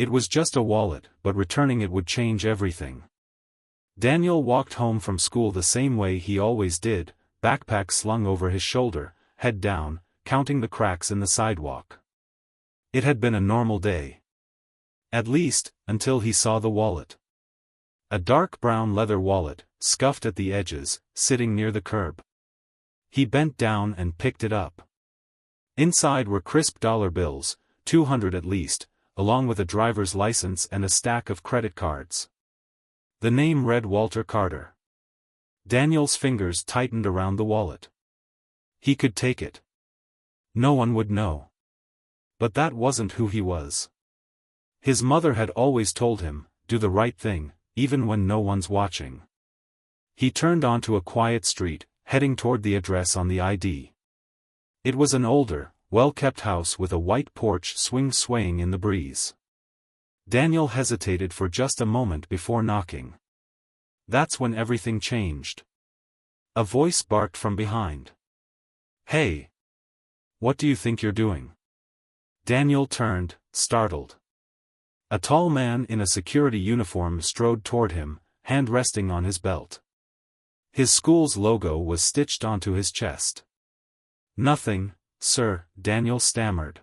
It was just a wallet, but returning it would change everything. Daniel walked home from school the same way he always did, backpack slung over his shoulder, head down, counting the cracks in the sidewalk. It had been a normal day. At least, until he saw the wallet. A dark brown leather wallet, scuffed at the edges, sitting near the curb. He bent down and picked it up. Inside were crisp dollar bills, 200 at least, along with a driver's license and a stack of credit cards. The name read Walter Carter. Daniel's fingers tightened around the wallet. He could take it. No one would know. But that wasn't who he was. His mother had always told him, do the right thing, even when no one's watching. He turned onto a quiet street, heading toward the address on the ID. It was an older, well-kept house with a white porch swaying in the breeze. Daniel hesitated for just a moment before knocking. That's when everything changed. A voice barked from behind. "Hey! What do you think you're doing?" Daniel turned, startled. A tall man in a security uniform strode toward him, hand resting on his belt. His school's logo was stitched onto his chest. "Nothing, sir," Daniel stammered.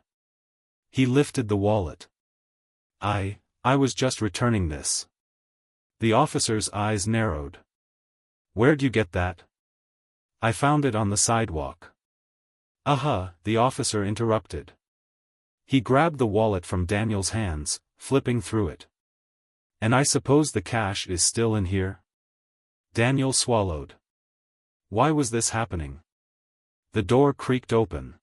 He lifted the wallet. I was just returning this." The officer's eyes narrowed. "Where'd you get that?" "I found it on the sidewalk." The officer interrupted. He grabbed the wallet from Daniel's hands, flipping through it. "And I suppose the cash is still in here?" Daniel swallowed. Why was this happening? The door creaked open.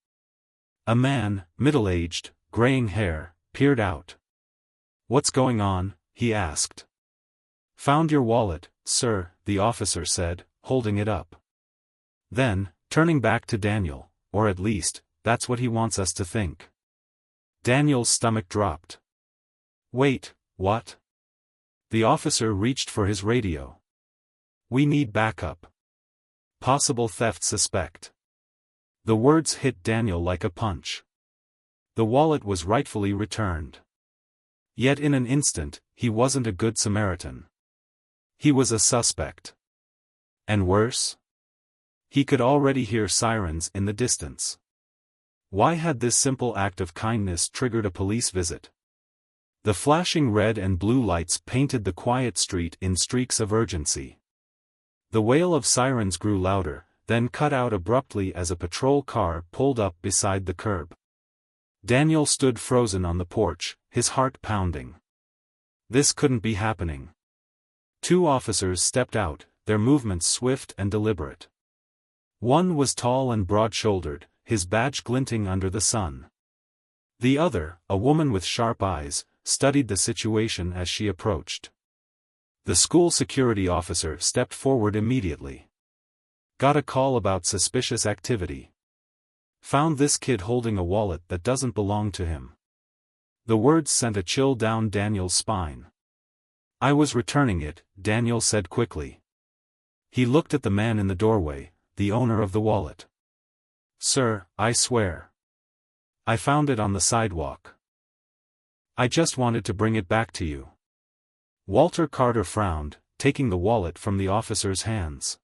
A man, middle-aged, graying hair, peered out. "What's going on?" he asked. "Found your wallet, sir," the officer said, holding it up. Then, turning back to Daniel, or at least, that's what he wants us to think. Daniel's stomach dropped. "Wait, what?" The officer reached for his radio. "We need backup. Possible theft suspect." The words hit Daniel like a punch. The wallet was rightfully returned. Yet in an instant, he wasn't a good Samaritan. He was a suspect. And worse? He could already hear sirens in the distance. Why had this simple act of kindness triggered a police visit? The flashing red and blue lights painted the quiet street in streaks of urgency. The wail of sirens grew louder, then cut out abruptly as a patrol car pulled up beside the curb. Daniel stood frozen on the porch, his heart pounding. This couldn't be happening. Two officers stepped out, their movements swift and deliberate. One was tall and broad-shouldered, his badge glinting under the sun. The other, a woman with sharp eyes, studied the situation as she approached. The school security officer stepped forward immediately. "Got a call about suspicious activity. Found this kid holding a wallet that doesn't belong to him." The words sent a chill down Daniel's spine. "I was returning it," Daniel said quickly. He looked at the man in the doorway, the owner of the wallet. "Sir, I swear. I found it on the sidewalk. I just wanted to bring it back to you." Walter Carter frowned, taking the wallet from the officer's hands.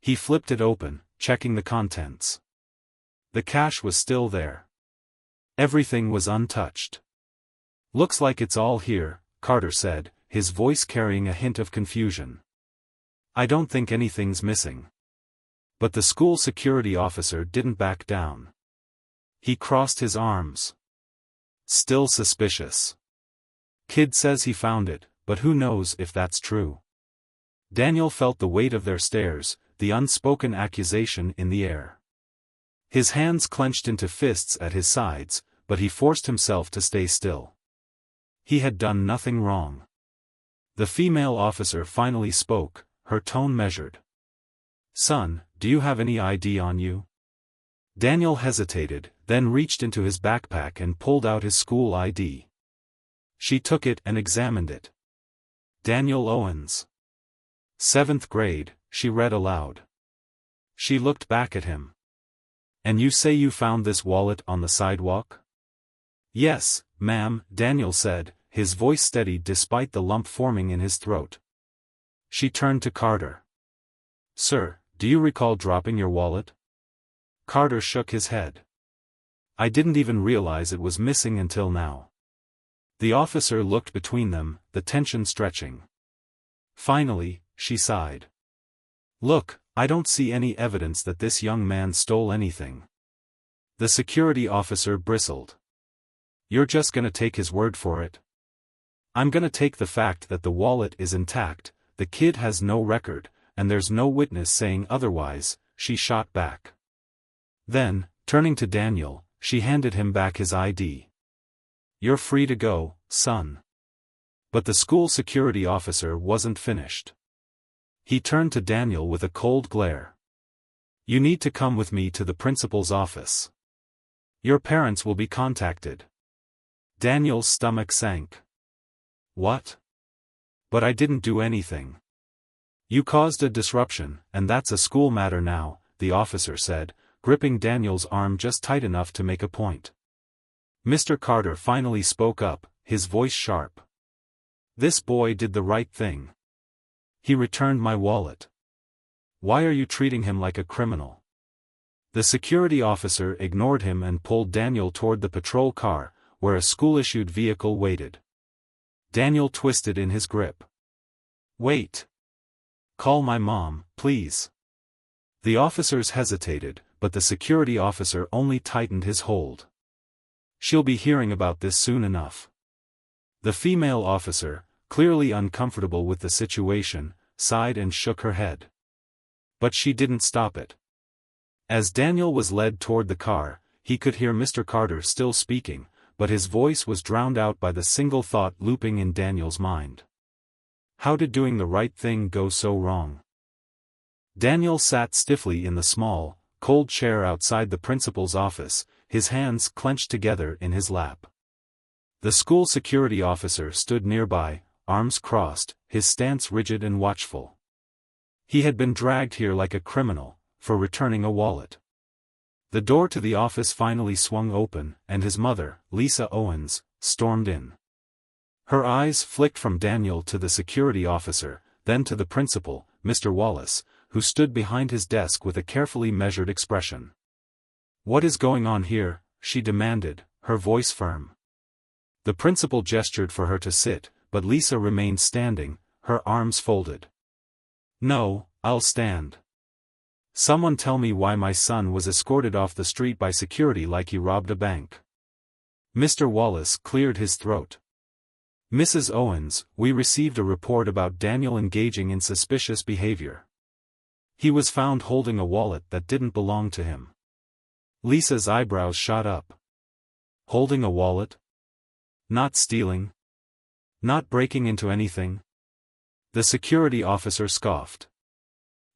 He flipped it open, checking the contents. The cash was still there. Everything was untouched. "Looks like it's all here," Carter said, his voice carrying a hint of confusion. "I don't think anything's missing." But the school security officer didn't back down. He crossed his arms. "Still suspicious. Kid says he found it, but who knows if that's true." Daniel felt the weight of their stares, the unspoken accusation in the air. His hands clenched into fists at his sides, but he forced himself to stay still. He had done nothing wrong. The female officer finally spoke, her tone measured. "Son, do you have any ID on you?" Daniel hesitated, then reached into his backpack and pulled out his school ID. She took it and examined it. "Daniel Owens. 7th grade," she read aloud. She looked back at him. "And you say you found this wallet on the sidewalk?" "Yes, ma'am," Daniel said, his voice steady despite the lump forming in his throat. She turned to Carter. "Sir, do you recall dropping your wallet?" Carter shook his head. "I didn't even realize it was missing until now." The officer looked between them, the tension stretching. Finally, she sighed. "Look, I don't see any evidence that this young man stole anything." The security officer bristled. "You're just gonna take his word for it?" "I'm gonna take the fact that the wallet is intact, the kid has no record, and there's no witness saying otherwise," she shot back. Then, turning to Daniel, she handed him back his ID. "You're free to go, son." But the school security officer wasn't finished. He turned to Daniel with a cold glare. "You need to come with me to the principal's office. Your parents will be contacted." Daniel's stomach sank. "What? But I didn't do anything." "You caused a disruption, and that's a school matter now," the officer said, gripping Daniel's arm just tight enough to make a point. Mr. Carter finally spoke up, his voice sharp. "This boy did the right thing. He returned my wallet. Why are you treating him like a criminal?" The security officer ignored him and pulled Daniel toward the patrol car, where a school-issued vehicle waited. Daniel twisted in his grip. "Wait. Call my mom, please." The officers hesitated, but the security officer only tightened his hold. "She'll be hearing about this soon enough." The female officer, clearly uncomfortable with the situation, sighed and shook her head. But she didn't stop it. As Daniel was led toward the car, he could hear Mr. Carter still speaking, but his voice was drowned out by the single thought looping in Daniel's mind. How did doing the right thing go so wrong? Daniel sat stiffly in the small, cold chair outside the principal's office, his hands clenched together in his lap. The school security officer stood nearby, arms crossed, his stance rigid and watchful. He had been dragged here like a criminal, for returning a wallet. The door to the office finally swung open, and his mother, Lisa Owens, stormed in. Her eyes flicked from Daniel to the security officer, then to the principal, Mr. Wallace, who stood behind his desk with a carefully measured expression. "What is going on here?" she demanded, her voice firm. The principal gestured for her to sit, but Lisa remained standing, her arms folded. "No, I'll stand. Someone tell me why my son was escorted off the street by security like he robbed a bank." Mr. Wallace cleared his throat. "Mrs. Owens, we received a report about Daniel engaging in suspicious behavior. He was found holding a wallet that didn't belong to him." Lisa's eyebrows shot up. "Holding a wallet? Not stealing? Not breaking into anything?" The security officer scoffed.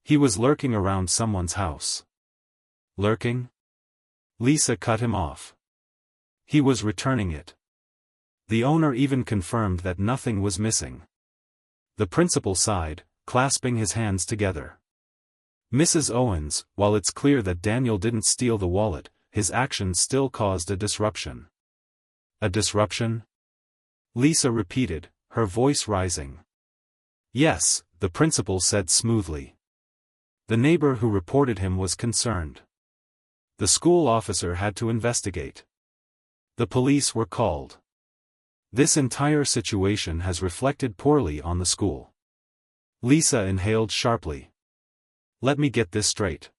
"He was lurking around someone's house." "Lurking?" Lisa cut him off. "He was returning it. The owner even confirmed that nothing was missing." The principal sighed, clasping his hands together. "Mrs. Owens, while it's clear that Daniel didn't steal the wallet, his actions still caused a disruption." "A disruption?" Lisa repeated, her voice rising. "Yes," the principal said smoothly. "The neighbor who reported him was concerned. The school officer had to investigate. The police were called. This entire situation has reflected poorly on the school." Lisa inhaled sharply. "Let me get this straight.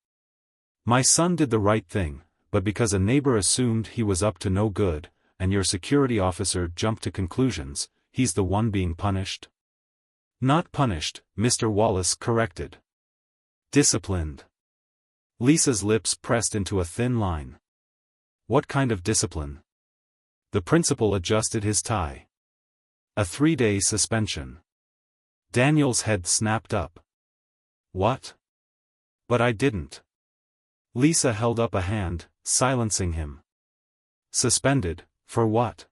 My son did the right thing, but because a neighbor assumed he was up to no good, and your security officer jumped to conclusions, he's the one being punished?" "Not punished," Mr. Wallace corrected. "Disciplined." Lisa's lips pressed into a thin line. "What kind of discipline?" The principal adjusted his tie. "A 3-day suspension." Daniel's head snapped up. "What? But I didn't." Lisa held up a hand, silencing him. "Suspended, for what?"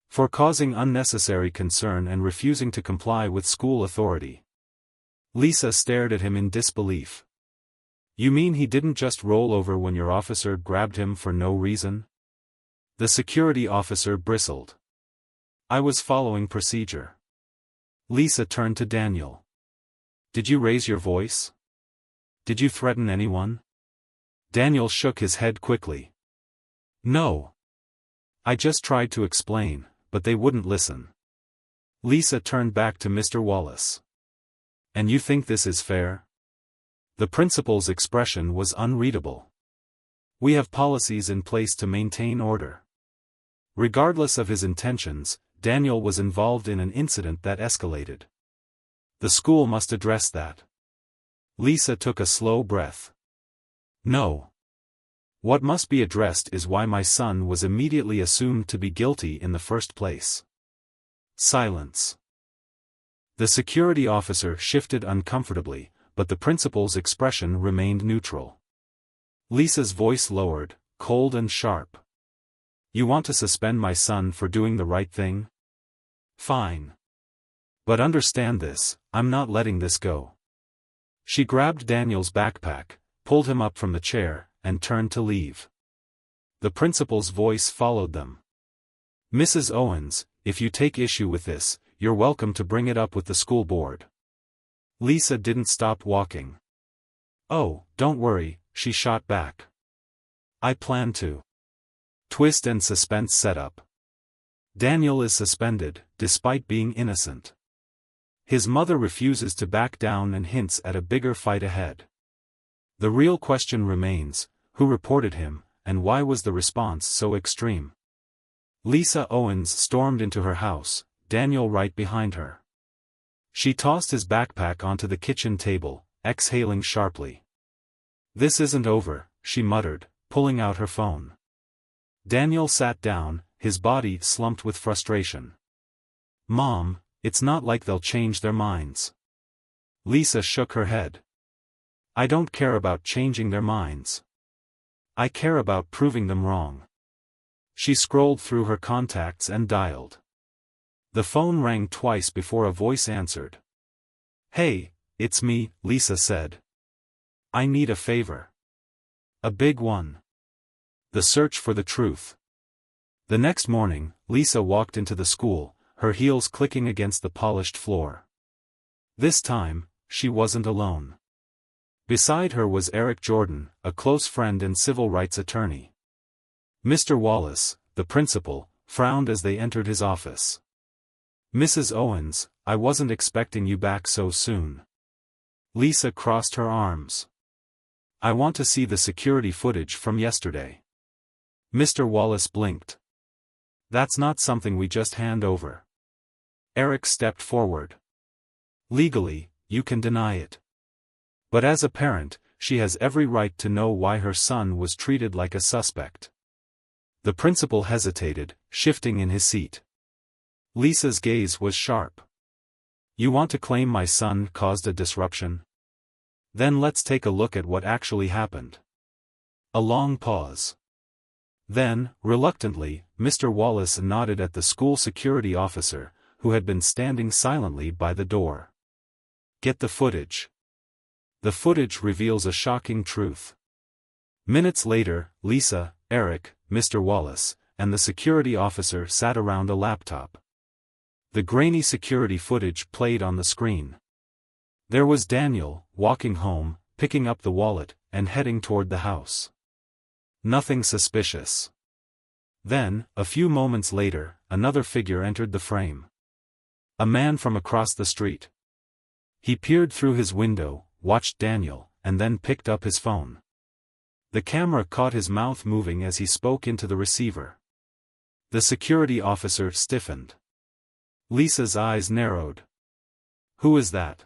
"For causing unnecessary concern and refusing to comply with school authority." Lisa stared at him in disbelief. "You mean he didn't just roll over when your officer grabbed him for no reason?" The security officer bristled. I was following procedure. Lisa turned to Daniel. Did you raise your voice? Did you threaten anyone? Daniel shook his head quickly. No. I just tried to explain, but they wouldn't listen. Lisa turned back to Mr. Wallace. And you think this is fair? The principal's expression was unreadable. We have policies in place to maintain order. Regardless of his intentions, Daniel was involved in an incident that escalated. The school must address that. Lisa took a slow breath. No. What must be addressed is why my son was immediately assumed to be guilty in the first place. Silence. The security officer shifted uncomfortably, but the principal's expression remained neutral. Lisa's voice lowered, cold and sharp. You want to suspend my son for doing the right thing? Fine. But understand this, I'm not letting this go. She grabbed Daniel's backpack, pulled him up from the chair, and turned to leave. The principal's voice followed them. Mrs. Owens, if you take issue with this, you're welcome to bring it up with the school board. Lisa didn't stop walking. Oh, don't worry, she shot back. I plan to. Twist and suspense set up. Daniel is suspended, despite being innocent. His mother refuses to back down and hints at a bigger fight ahead. The real question remains, who reported him, and why was the response so extreme? Lisa Owens stormed into her house, Daniel right behind her. She tossed his backpack onto the kitchen table, exhaling sharply. This isn't over, she muttered, pulling out her phone. Daniel sat down, his body slumped with frustration. Mom, it's not like they'll change their minds. Lisa shook her head. I don't care about changing their minds. I care about proving them wrong. She scrolled through her contacts and dialed. The phone rang twice before a voice answered. Hey, it's me, Lisa said. I need a favor. A big one. The search for the truth. The next morning, Lisa walked into the school, her heels clicking against the polished floor. This time, she wasn't alone. Beside her was Eric Jordan, a close friend and civil rights attorney. Mr. Wallace, the principal, frowned as they entered his office. Mrs. Owens, I wasn't expecting you back so soon. Lisa crossed her arms. I want to see the security footage from yesterday. Mr. Wallace blinked. That's not something we just hand over. Eric stepped forward. Legally, you can deny it. But as a parent, she has every right to know why her son was treated like a suspect. The principal hesitated, shifting in his seat. Lisa's gaze was sharp. You want to claim my son caused a disruption? Then let's take a look at what actually happened. A long pause. Then, reluctantly, Mr. Wallace nodded at the school security officer, who had been standing silently by the door. Get the footage. The footage reveals a shocking truth. Minutes later, Lisa, Eric, Mr. Wallace, and the security officer sat around a laptop. The grainy security footage played on the screen. There was Daniel, walking home, picking up the wallet, and heading toward the house. Nothing suspicious. Then, a few moments later, another figure entered the frame. A man from across the street. He peered through his window, watched Daniel, and then picked up his phone. The camera caught his mouth moving as he spoke into the receiver. The security officer stiffened. Lisa's eyes narrowed. Who is that?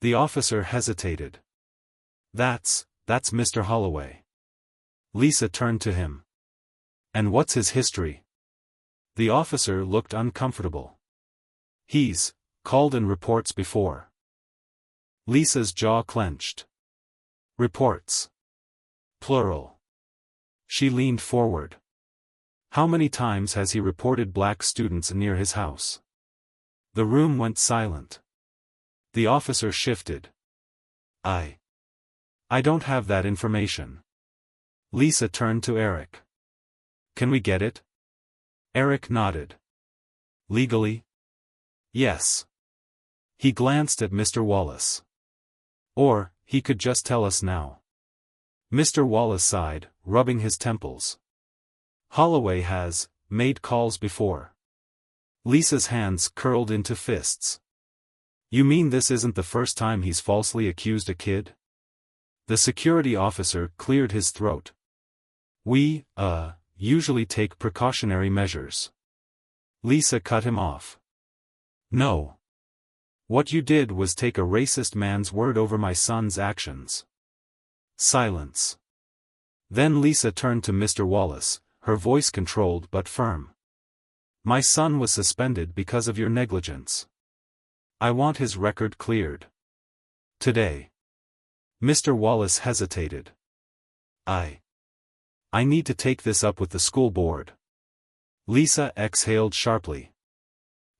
The officer hesitated. That's Mr. Holloway. Lisa turned to him. And what's his history? The officer looked uncomfortable. He's called in reports before. Lisa's jaw clenched. Reports. Plural. She leaned forward. How many times has he reported black students near his house? The room went silent. The officer shifted. I don't have that information. Lisa turned to Eric. Can we get it? Eric nodded. Legally? Yes. He glanced at Mr. Wallace. Or, he could just tell us now. Mr. Wallace sighed, rubbing his temples. Holloway has made calls before. Lisa's hands curled into fists. You mean this isn't the first time he's falsely accused a kid? The security officer cleared his throat. We, usually take precautionary measures. Lisa cut him off. No. What you did was take a racist man's word over my son's actions. Silence. Then Lisa turned to Mr. Wallace, her voice controlled but firm. My son was suspended because of your negligence. I want his record cleared. Today. Mr. Wallace hesitated. I need to take this up with the school board. Lisa exhaled sharply.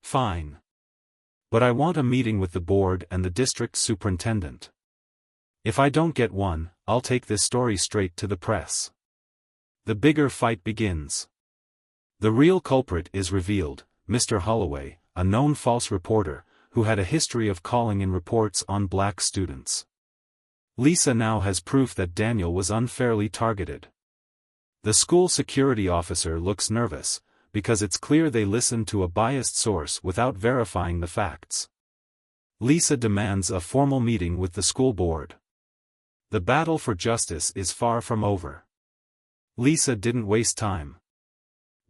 Fine. But I want a meeting with the board and the district superintendent. If I don't get one, I'll take this story straight to the press. The bigger fight begins. The real culprit is revealed, Mr. Holloway, a known false reporter, who had a history of calling in reports on black students. Lisa now has proof that Daniel was unfairly targeted. The school security officer looks nervous, because it's clear they listened to a biased source without verifying the facts. Lisa demands a formal meeting with the school board. The battle for justice is far from over. Lisa didn't waste time.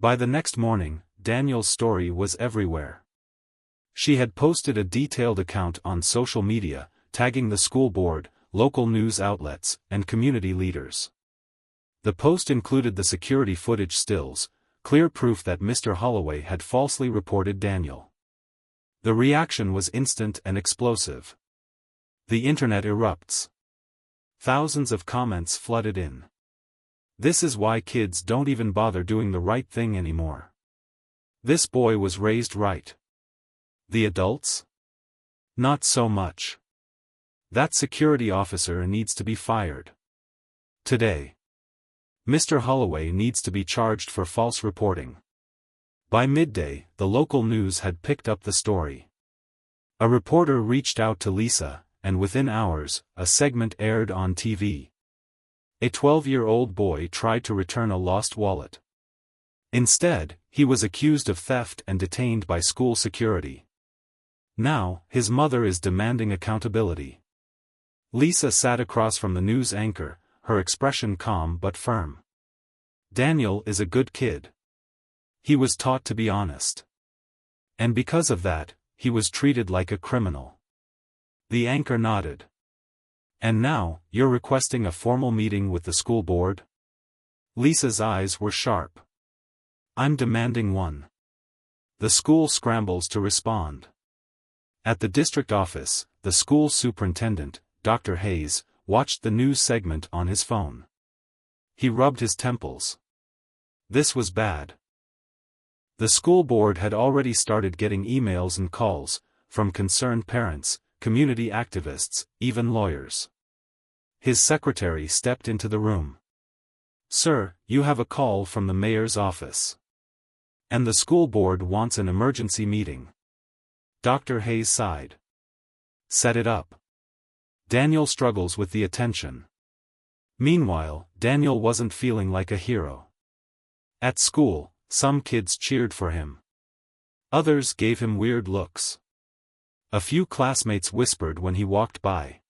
By the next morning, Daniel's story was everywhere. She had posted a detailed account on social media, tagging the school board, local news outlets, and community leaders. The post included the security footage stills, clear proof that Mr. Holloway had falsely reported Daniel. The reaction was instant and explosive. The internet erupts. Thousands of comments flooded in. This is why kids don't even bother doing the right thing anymore. This boy was raised right. The adults? Not so much. That security officer needs to be fired. Today. Mr. Holloway needs to be charged for false reporting. By midday, the local news had picked up the story. A reporter reached out to Lisa, and within hours, a segment aired on TV. A 12-year-old boy tried to return a lost wallet. Instead, he was accused of theft and detained by school security. Now, his mother is demanding accountability. Lisa sat across from the news anchor, her expression calm but firm. Daniel is a good kid. He was taught to be honest. And because of that, he was treated like a criminal. The anchor nodded. And now, you're requesting a formal meeting with the school board? Lisa's eyes were sharp. I'm demanding one. The school scrambles to respond. At the district office, the school superintendent, Dr. Hayes, watched the news segment on his phone. He rubbed his temples. This was bad. The school board had already started getting emails and calls, from concerned parents, community activists, even lawyers. His secretary stepped into the room. Sir, you have a call from the mayor's office. And the school board wants an emergency meeting. Dr. Hayes sighed. Set it up. Daniel struggles with the attention. Meanwhile, Daniel wasn't feeling like a hero. At school, some kids cheered for him. Others gave him weird looks. A few classmates whispered when he walked by.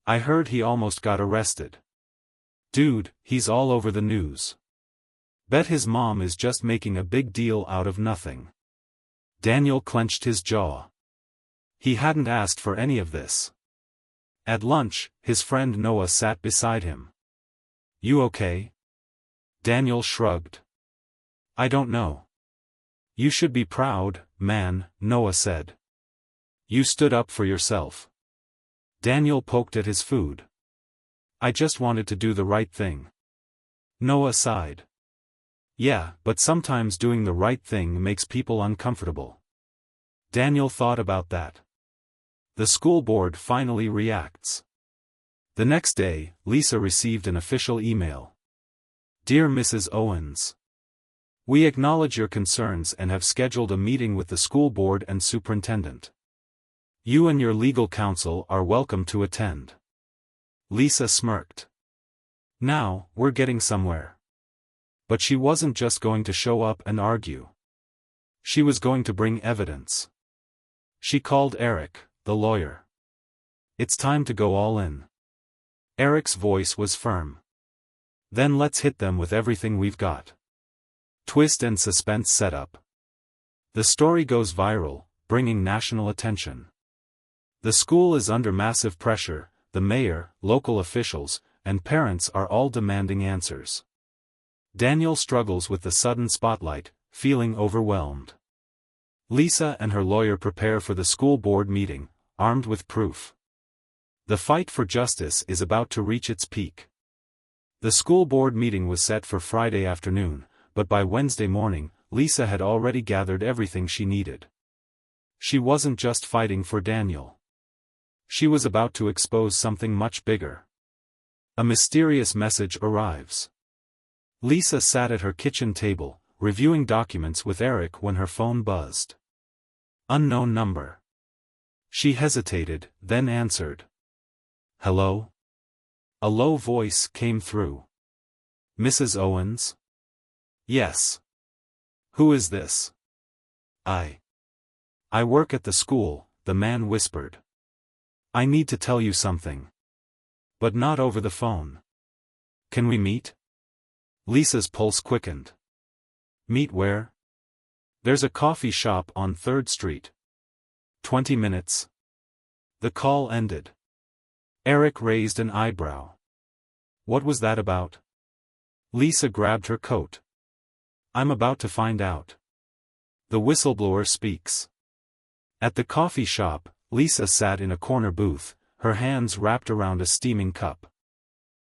I heard he almost got arrested. Dude, he's all over the news. Bet his mom is just making a big deal out of nothing. Daniel clenched his jaw. He hadn't asked for any of this. At lunch, his friend Noah sat beside him. You okay? Daniel shrugged. I don't know. You should be proud, man, Noah said. You stood up for yourself. Daniel poked at his food. I just wanted to do the right thing. Noah sighed. Yeah, but sometimes doing the right thing makes people uncomfortable. Daniel thought about that. The school board finally reacts. The next day, Lisa received an official email. Dear Mrs. Owens. We acknowledge your concerns and have scheduled a meeting with the school board and superintendent. You and your legal counsel are welcome to attend. Lisa smirked. Now, we're getting somewhere. But she wasn't just going to show up and argue. She was going to bring evidence. She called Eric, the lawyer. It's time to go all in. Eric's voice was firm. Then let's hit them with everything we've got. Twist and suspense setup. The story goes viral, bringing national attention. The school is under massive pressure, the mayor, local officials, and parents are all demanding answers. Daniel struggles with the sudden spotlight, feeling overwhelmed. Lisa and her lawyer prepare for the school board meeting, armed with proof. The fight for justice is about to reach its peak. The school board meeting was set for Friday afternoon, but by Wednesday morning, Lisa had already gathered everything she needed. She wasn't just fighting for Daniel. She was about to expose something much bigger. A mysterious message arrives. Lisa sat at her kitchen table, reviewing documents with Eric when her phone buzzed. Unknown number. She hesitated, then answered. Hello? A low voice came through. Mrs. Owens? Yes. Who is this? I work at the school, the man whispered. I need to tell you something. But not over the phone. Can we meet? Lisa's pulse quickened. Meet where? There's a coffee shop on 3rd Street. 20 minutes. The call ended. Eric raised an eyebrow. What was that about? Lisa grabbed her coat. I'm about to find out. The whistleblower speaks. At the coffee shop, Lisa sat in a corner booth, her hands wrapped around a steaming cup.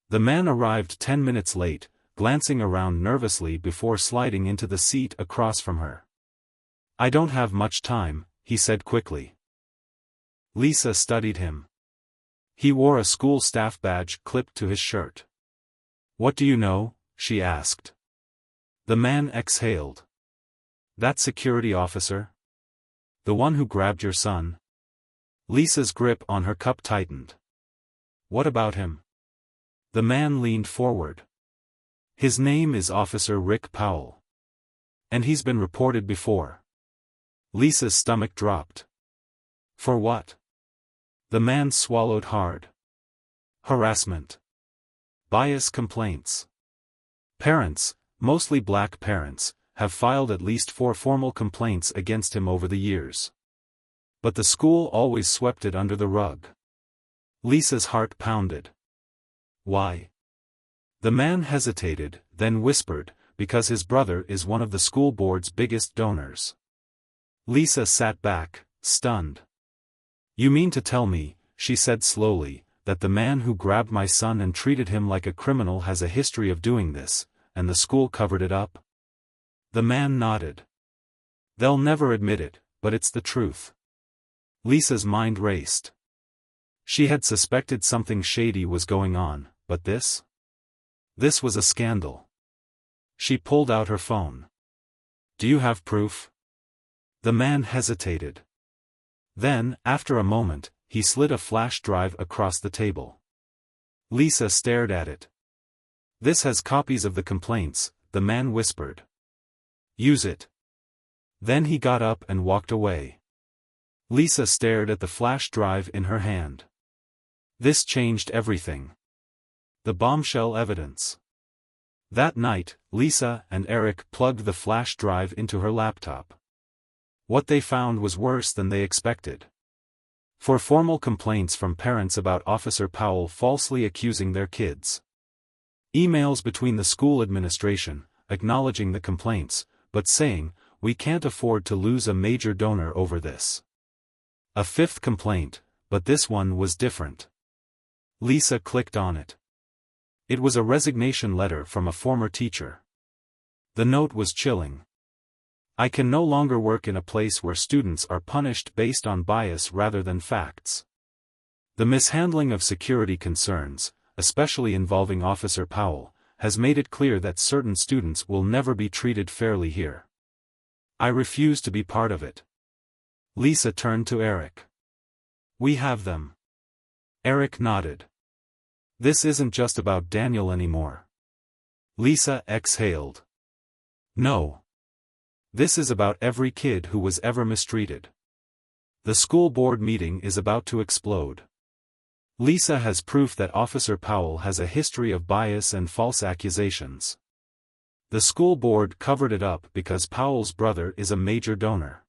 The man arrived 10 minutes late, glancing around nervously before sliding into the seat across from her. I don't have much time, he said quickly. Lisa studied him. He wore a school staff badge clipped to his shirt. What do you know? She asked. The man exhaled. That security officer? The one who grabbed your son? Lisa's grip on her cup tightened. What about him? The man leaned forward. His name is Officer Rick Powell. And he's been reported before. Lisa's stomach dropped. For what? The man swallowed hard. Harassment. Bias complaints. Parents, mostly black parents, have filed at least 4 formal complaints against him over the years. But the school always swept it under the rug. Lisa's heart pounded. Why? The man hesitated, then whispered, because his brother is one of the school board's biggest donors. Lisa sat back, stunned. You mean to tell me, she said slowly, that the man who grabbed my son and treated him like a criminal has a history of doing this, and the school covered it up? The man nodded. They'll never admit it, but it's the truth. Lisa's mind raced. She had suspected something shady was going on, but this? This was a scandal. She pulled out her phone. Do you have proof? The man hesitated. Then, after a moment, he slid a flash drive across the table. Lisa stared at it. This has copies of the complaints, the man whispered. Use it. Then he got up and walked away. Lisa stared at the flash drive in her hand. This changed everything. The bombshell evidence. That night, Lisa and Eric plugged the flash drive into her laptop. What they found was worse than they expected. 4 formal complaints from parents about Officer Powell falsely accusing their kids. Emails between the school administration, acknowledging the complaints, but saying, we can't afford to lose a major donor over this. A 5th complaint, but this one was different. Lisa clicked on it. It was a resignation letter from a former teacher. The note was chilling. I can no longer work in a place where students are punished based on bias rather than facts. The mishandling of security concerns, especially involving Officer Powell, has made it clear that certain students will never be treated fairly here. I refuse to be part of it. Lisa turned to Eric. We have them. Eric nodded. This isn't just about Daniel anymore. Lisa exhaled. No. This is about every kid who was ever mistreated. The school board meeting is about to explode. Lisa has proof that Officer Powell has a history of bias and false accusations. The school board covered it up because Powell's brother is a major donor.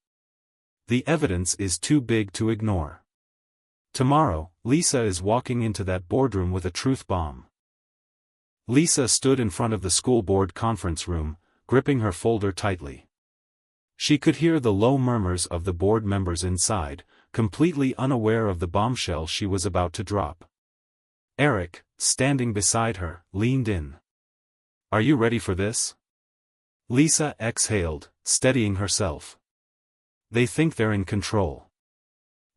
The evidence is too big to ignore. Tomorrow, Lisa is walking into that boardroom with a truth bomb. Lisa stood in front of the school board conference room, gripping her folder tightly. She could hear the low murmurs of the board members inside, completely unaware of the bombshell she was about to drop. Eric, standing beside her, leaned in. Are you ready for this? Lisa exhaled, steadying herself. They think they're in control.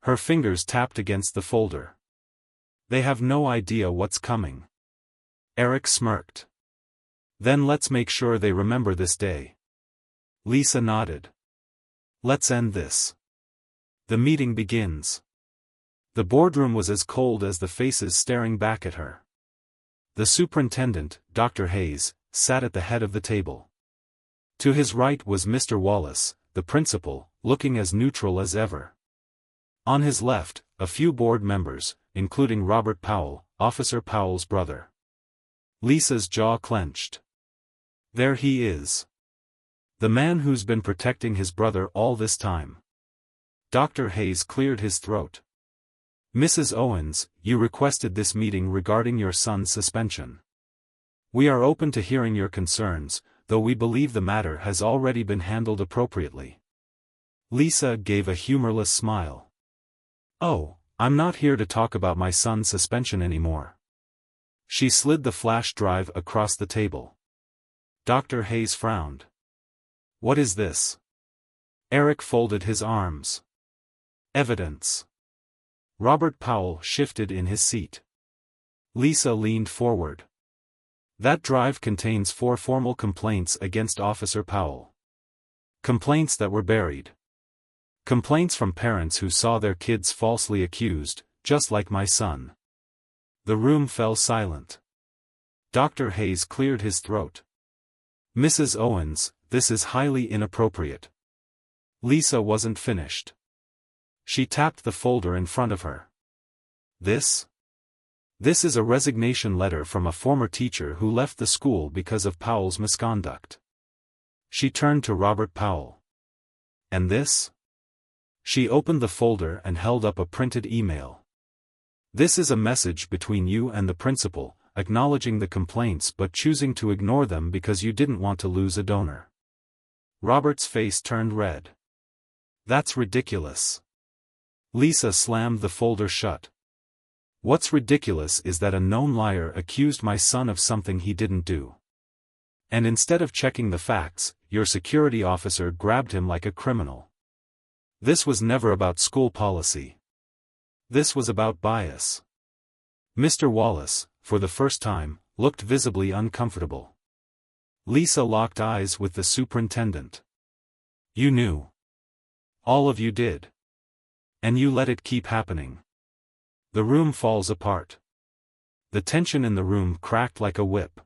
Her fingers tapped against the folder. They have no idea what's coming. Eric smirked. Then let's make sure they remember this day. Lisa nodded. Let's end this. The meeting begins. The boardroom was as cold as the faces staring back at her. The superintendent, Dr. Hayes, sat at the head of the table. To his right was Mr. Wallace, the principal, looking as neutral as ever. On his left, a few board members, including Robert Powell, Officer Powell's brother. Lisa's jaw clenched. There he is. The man who's been protecting his brother all this time. Dr. Hayes cleared his throat. Mrs. Owens, you requested this meeting regarding your son's suspension. We are open to hearing your concerns, though we believe the matter has already been handled appropriately. Lisa gave a humorless smile. Oh, I'm not here to talk about my son's suspension anymore. She slid the flash drive across the table. Dr. Hayes frowned. What is this? Eric folded his arms. Evidence. Robert Powell shifted in his seat. Lisa leaned forward. That drive contains 4 formal complaints against Officer Powell. Complaints that were buried. Complaints from parents who saw their kids falsely accused, just like my son. The room fell silent. Dr. Hayes cleared his throat. Mrs. Owens, this is highly inappropriate. Lisa wasn't finished. She tapped the folder in front of her. This is a resignation letter from a former teacher who left the school because of Powell's misconduct. She turned to Robert Powell. And this? She opened the folder and held up a printed email. This is a message between you and the principal, acknowledging the complaints but choosing to ignore them because you didn't want to lose a donor. Robert's face turned red. That's ridiculous. Lisa slammed the folder shut. What's ridiculous is that a known liar accused my son of something he didn't do. And instead of checking the facts, your security officer grabbed him like a criminal. This was never about school policy. This was about bias. Mr. Wallace, for the first time, looked visibly uncomfortable. Lisa locked eyes with the superintendent. You knew. All of you did. And you let it keep happening. The room falls apart. The tension in the room cracked like a whip.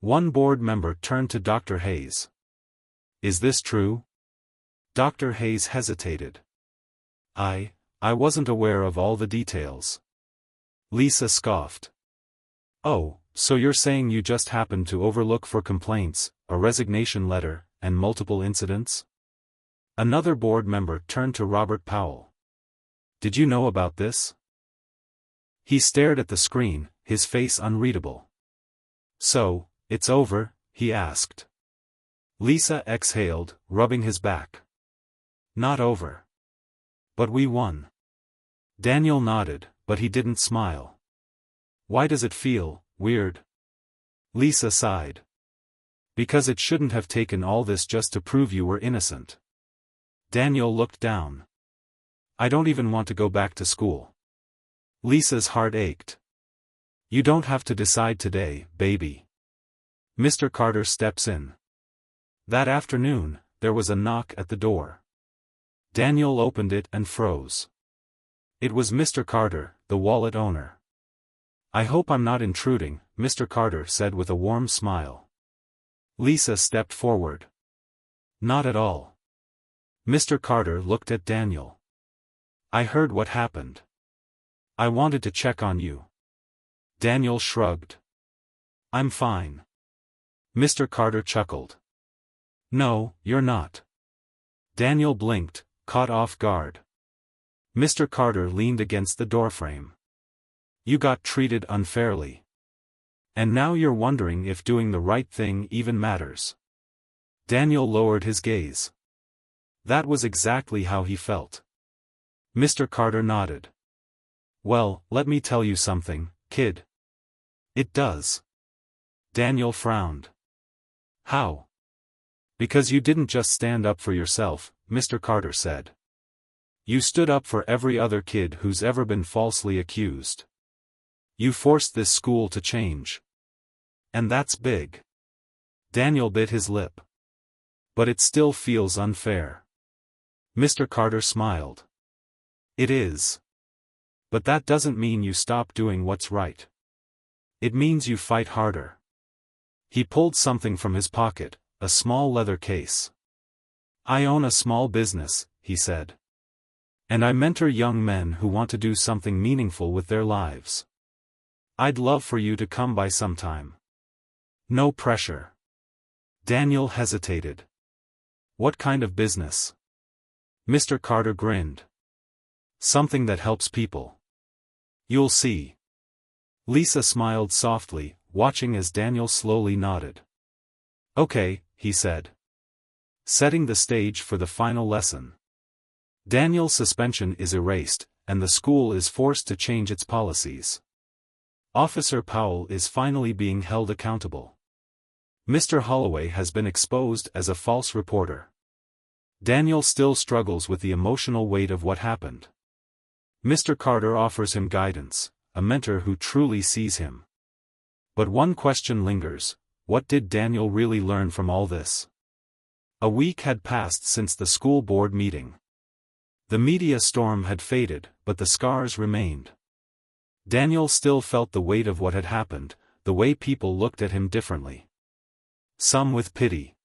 One board member turned to Dr. Hayes. Is this true? Dr. Hayes hesitated. I wasn't aware of all the details. Lisa scoffed. Oh, so you're saying you just happened to overlook 4 complaints, a resignation letter, and multiple incidents? Another board member turned to Robert Powell. Did you know about this? He stared at the screen, his face unreadable. So, it's over, he asked. Lisa exhaled, rubbing his back. Not over. But we won. Daniel nodded, but he didn't smile. Why does it feel weird? Lisa sighed. Because it shouldn't have taken all this just to prove you were innocent. Daniel looked down. I don't even want to go back to school. Lisa's heart ached. You don't have to decide today, baby. Mr. Carter steps in. That afternoon, there was a knock at the door. Daniel opened it and froze. It was Mr. Carter, the wallet owner. "I hope I'm not intruding," Mr. Carter said with a warm smile. Lisa stepped forward. "Not at all." Mr. Carter looked at Daniel. "I heard what happened. I wanted to check on you." Daniel shrugged. "I'm fine." Mr. Carter chuckled. "No, you're not." Daniel blinked, caught off guard. Mr. Carter leaned against the doorframe. "You got treated unfairly. And now you're wondering if doing the right thing even matters." Daniel lowered his gaze. That was exactly how he felt. Mr. Carter nodded. "Well, let me tell you something, kid." "It does." Daniel frowned. "How?" "Because you didn't just stand up for yourself," Mr. Carter said. "You stood up for every other kid who's ever been falsely accused. You forced this school to change. And that's big." Daniel bit his lip. "But it still feels unfair." Mr. Carter smiled. "It is. But that doesn't mean you stop doing what's right. It means you fight harder." He pulled something from his pocket, a small leather case. "I own a small business," he said. "And I mentor young men who want to do something meaningful with their lives. I'd love for you to come by sometime. No pressure." Daniel hesitated. "What kind of business?" Mr. Carter grinned. "Something that helps people. You'll see." Lisa smiled softly, watching as Daniel slowly nodded. "Okay," he said. Setting the stage for the final lesson. Daniel's suspension is erased, and the school is forced to change its policies. Officer Powell is finally being held accountable. Mr. Holloway has been exposed as a false reporter. Daniel still struggles with the emotional weight of what happened. Mr. Carter offers him guidance, a mentor who truly sees him. But one question lingers: what did Daniel really learn from all this? A week had passed since the school board meeting. The media storm had faded, but the scars remained. Daniel still felt the weight of what had happened, the way people looked at him differently. Some with pity.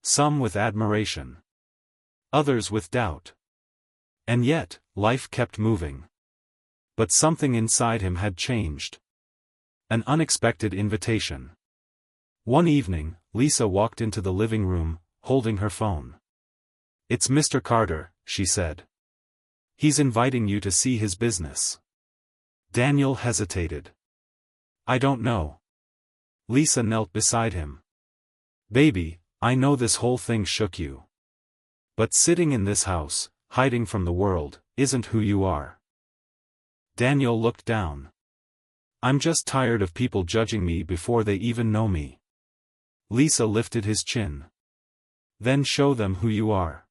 Some with admiration. Others with doubt. And yet, life kept moving. But something inside him had changed. An unexpected invitation. One evening, Lisa walked into the living room, holding her phone. "It's Mr. Carter," she said. "He's inviting you to see his business." Daniel hesitated. "I don't know." Lisa knelt beside him. "Baby, I know this whole thing shook you. But sitting in this house, hiding from the world, isn't who you are." Daniel looked down. "I'm just tired of people judging me before they even know me." Lisa lifted his chin. "Then show them who you are."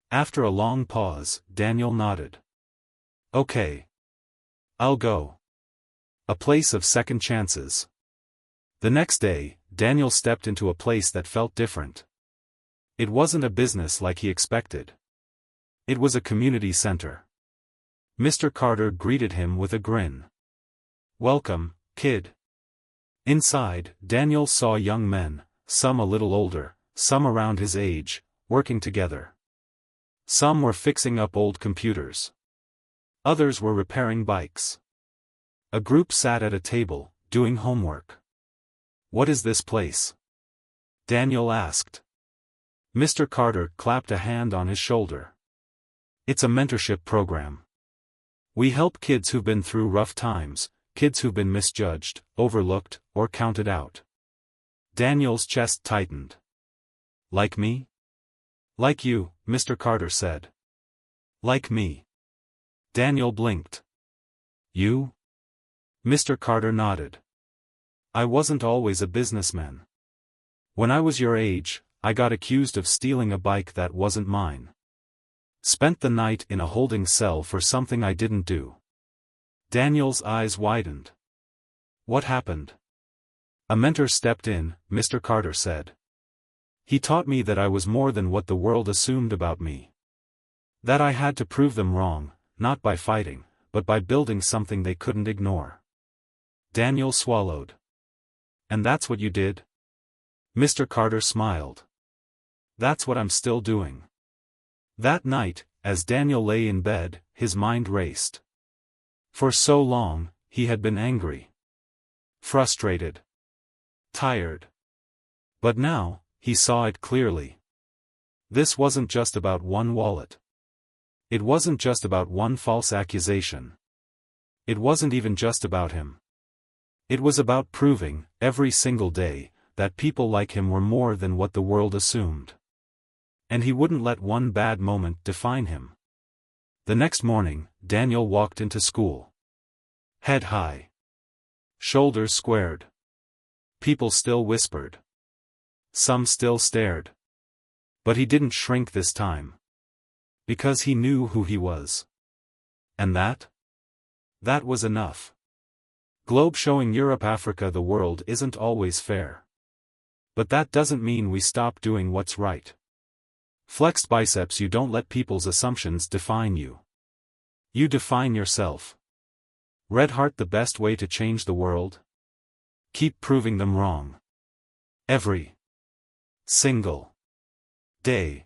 After a long pause, Daniel nodded. "Okay. I'll go." A place of second chances. The next day, Daniel stepped into a place that felt different. It wasn't a business like he expected. It was a community center. Mr. Carter greeted him with a grin. "Welcome, kid." Inside, Daniel saw young men, some a little older, some around his age, working together. Some were fixing up old computers. Others were repairing bikes. A group sat at a table, doing homework. "What is this place?" Daniel asked. Mr. Carter clapped a hand on his shoulder. "It's a mentorship program. We help kids who've been through rough times, kids who've been misjudged, overlooked, or counted out." Daniel's chest tightened. "Like me?" "Like you," Mr. Carter said. "Like me." Daniel blinked. "You?" Mr. Carter nodded. "I wasn't always a businessman. When I was your age, I got accused of stealing a bike that wasn't mine. Spent the night in a holding cell for something I didn't do." Daniel's eyes widened. "What happened?" A mentor stepped in, Mr. Carter said. He taught me that I was more than what the world assumed about me. That I had to prove them wrong, not by fighting, but by building something they couldn't ignore. Daniel swallowed. And that's what you did? Mr. Carter smiled. That's what I'm still doing. That night, as Daniel lay in bed, his mind raced. For so long, he had been angry, frustrated, tired. But now, he saw it clearly. This wasn't just about one wallet. It wasn't just about one false accusation. It wasn't even just about him. It was about proving, every single day, that people like him were more than what the world assumed. And he wouldn't let one bad moment define him. The next morning, Daniel walked into school. Head high. Shoulders squared. People still whispered. Some still stared. But he didn't shrink this time. Because he knew who he was. And that? That was enough. Globe showing Europe, Africa, the world isn't always fair. But that doesn't mean we stop doing what's right. Flexed biceps. You don't let people's assumptions define you. You define yourself. Red Heart. The best way to change the world? Keep proving them wrong. Every single day.